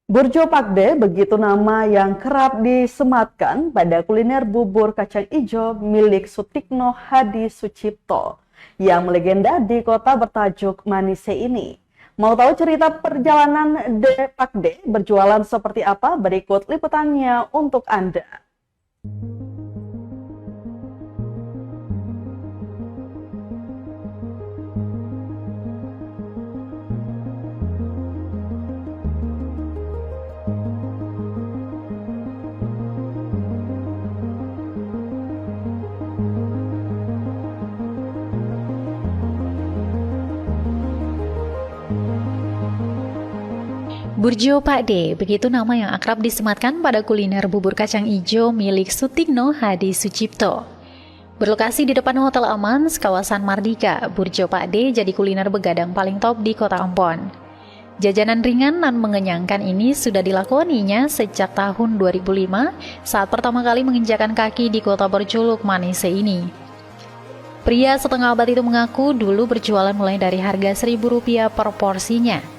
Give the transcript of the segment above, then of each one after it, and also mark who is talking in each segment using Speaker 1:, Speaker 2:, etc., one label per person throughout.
Speaker 1: Burjo Pakde begitu nama yang kerap disematkan pada kuliner bubur kacang ijo milik Sutikno Hadi Sucipto yang melegenda di kota bertajuk Manise ini. Mau tahu cerita perjalanan De Pakde berjualan seperti apa? Berikut liputannya untuk Anda.
Speaker 2: Burjo Pakde, begitu nama yang akrab disematkan pada kuliner bubur kacang ijo milik Sutikno Hadi Sucipto. Berlokasi di depan Hotel Amans, kawasan Mardika, Burjo Pakde jadi kuliner begadang paling top di kota Ambon. Jajanan ringan dan mengenyangkan ini sudah dilakoninya sejak tahun 2005 saat pertama kali menginjakan kaki di kota berjuluk Manise ini. Pria setengah abad itu mengaku dulu berjualan mulai dari harga Rp1.000 per porsinya.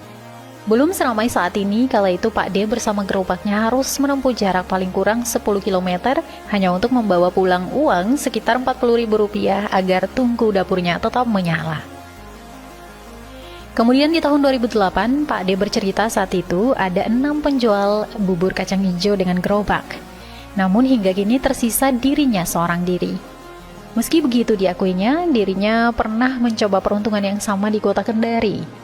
Speaker 2: Belum seramai saat ini, kala itu Pak D bersama gerobaknya harus menempuh jarak paling kurang 10 km hanya untuk membawa pulang uang sekitar Rp40.000 agar tungku dapurnya tetap menyala. Kemudian di tahun 2008, Pak D bercerita saat itu ada 6 penjual bubur kacang hijau dengan gerobak. Namun hingga kini tersisa dirinya seorang diri. Meski begitu diakuinya, dirinya pernah mencoba peruntungan yang sama di kota Kendari.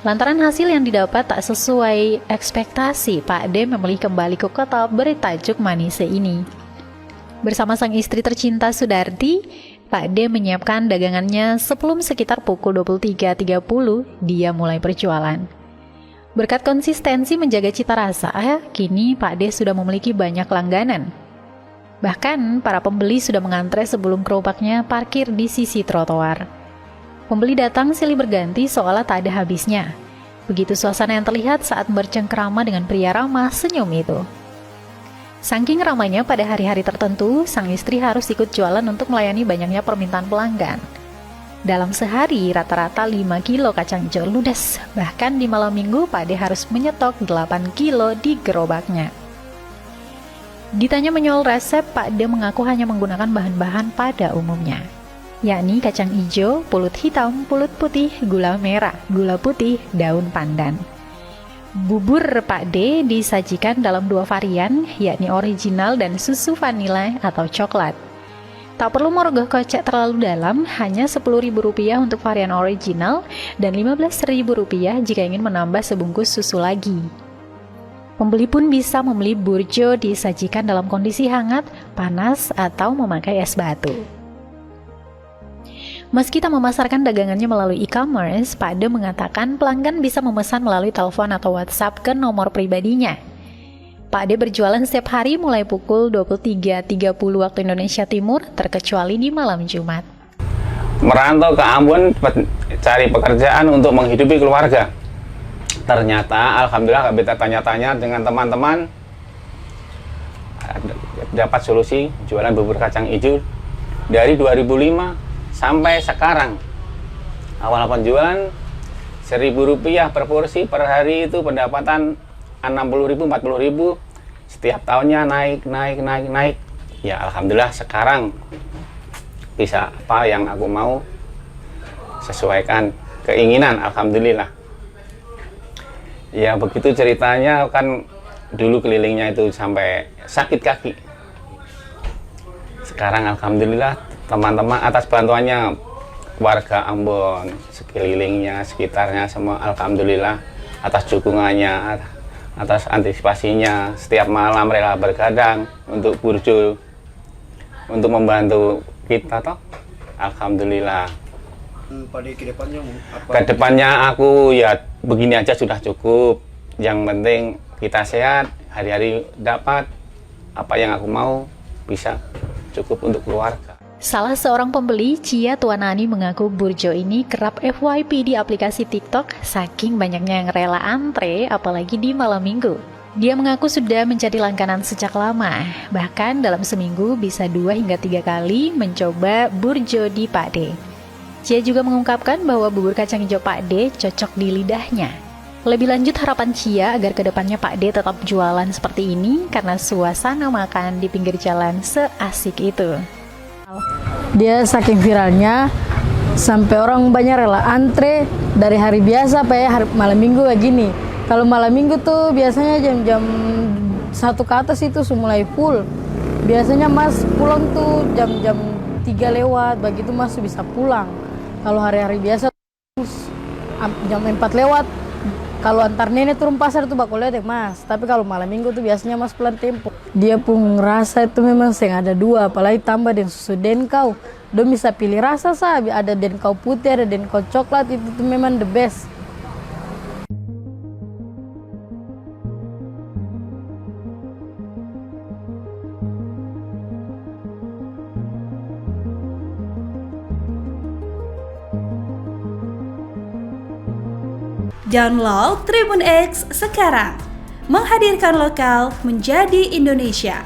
Speaker 2: Lantaran hasil yang didapat tak sesuai ekspektasi, Pak D memilih kembali ke kota bertajuk Manise ini. Bersama sang istri tercinta Sudarti, Pak D menyiapkan dagangannya sebelum sekitar pukul 23.30 dia mulai berjualan. Berkat konsistensi menjaga cita rasa, kini Pak D sudah memiliki banyak langganan. Bahkan para pembeli sudah mengantre sebelum gerobaknya parkir di sisi trotoar. Pembeli datang silih berganti seolah tak ada habisnya. Begitu suasana yang terlihat saat bercengkrama dengan pria ramah senyum itu. Saking ramainya pada hari-hari tertentu, sang istri harus ikut jualan untuk melayani banyaknya permintaan pelanggan. Dalam sehari, rata-rata 5 kilo kacang hijau ludes. Bahkan di malam minggu, Pak D harus menyetok 8 kilo di gerobaknya. Ditanya menyoal resep, Pak D mengaku hanya menggunakan bahan-bahan pada umumnya, yakni kacang hijau, pulut hitam, pulut putih, gula merah, gula putih, daun pandan. Bubur Pak D disajikan dalam 2 varian, yakni original dan susu vanila atau coklat. Tak perlu merogoh kocek terlalu dalam, hanya Rp10.000 untuk varian original dan Rp15.000 jika ingin menambah sebungkus susu lagi. Pembeli pun bisa membeli burjo disajikan dalam kondisi hangat, panas, atau memakai es batu. Meski tak memasarkan dagangannya melalui e-commerce, Pak D mengatakan pelanggan bisa memesan melalui telepon atau WhatsApp ke nomor pribadinya. Pak D berjualan setiap hari mulai pukul 23.30 waktu Indonesia Timur, terkecuali di malam Jumat.
Speaker 3: Merantau ke Ambon cari pekerjaan untuk menghidupi keluarga. Ternyata, alhamdulillah, kita tanya-tanya dengan teman-teman, dapat solusi jualan bubur kacang hijau dari 2005 sampai sekarang. Awal penjualan Rp1.000 per porsi per hari, itu pendapatan 60.000, 40.000. Setiap tahunnya naik. Ya alhamdulillah sekarang bisa apa yang aku mau, sesuaikan keinginan, alhamdulillah. Ya begitu ceritanya, kan dulu kelilingnya itu sampai sakit kaki. Sekarang alhamdulillah teman-teman atas bantuannya warga Ambon, sekelilingnya, sekitarnya semua, alhamdulillah atas dukungannya, atas antisipasinya, setiap malam rela bergadang untuk burjo, untuk membantu kita toh, alhamdulillah.
Speaker 4: Pada kedepannya apa?
Speaker 3: Kedepannya aku ya begini aja sudah cukup. Yang penting kita sehat, hari-hari dapat apa yang aku mau, bisa cukup untuk keluarga.
Speaker 2: Salah seorang pembeli, Cia Tuanani, mengaku burjo ini kerap FYP di aplikasi TikTok saking banyaknya yang rela antre, apalagi di malam minggu. Dia mengaku sudah menjadi langganan sejak lama, bahkan dalam seminggu bisa 2 hingga 3 kali mencoba burjo di Pak D. Cia juga mengungkapkan bahwa bubur kacang hijau Pak D cocok di lidahnya. Lebih lanjut harapan Cia agar kedepannya Pak D tetap jualan seperti ini karena suasana makan di pinggir jalan seasik itu.
Speaker 5: Dia saking viralnya sampai orang banyak rela antre dari hari biasa hari malam minggu kayak gini. Kalau malam minggu tuh biasanya jam-jam 1 ke atas itu sudah mulai full. Biasanya Mas pulang tuh jam-jam 3 lewat, begitu Mas bisa pulang. Kalau hari-hari biasa jam 4 lewat. Kalau antar nenek turun pasar tuh bakal lihat Mas. Tapi kalau malam minggu tuh biasanya Mas pulang tempo. Dia pun rasa itu memang ada 2, apalagi tambah dengan susu denkau. Dia bisa pilih rasa ada denkau putih, ada denkau coklat, itu tuh memang the best.
Speaker 6: Download Tribun X sekarang, menghadirkan lokal menjadi Indonesia.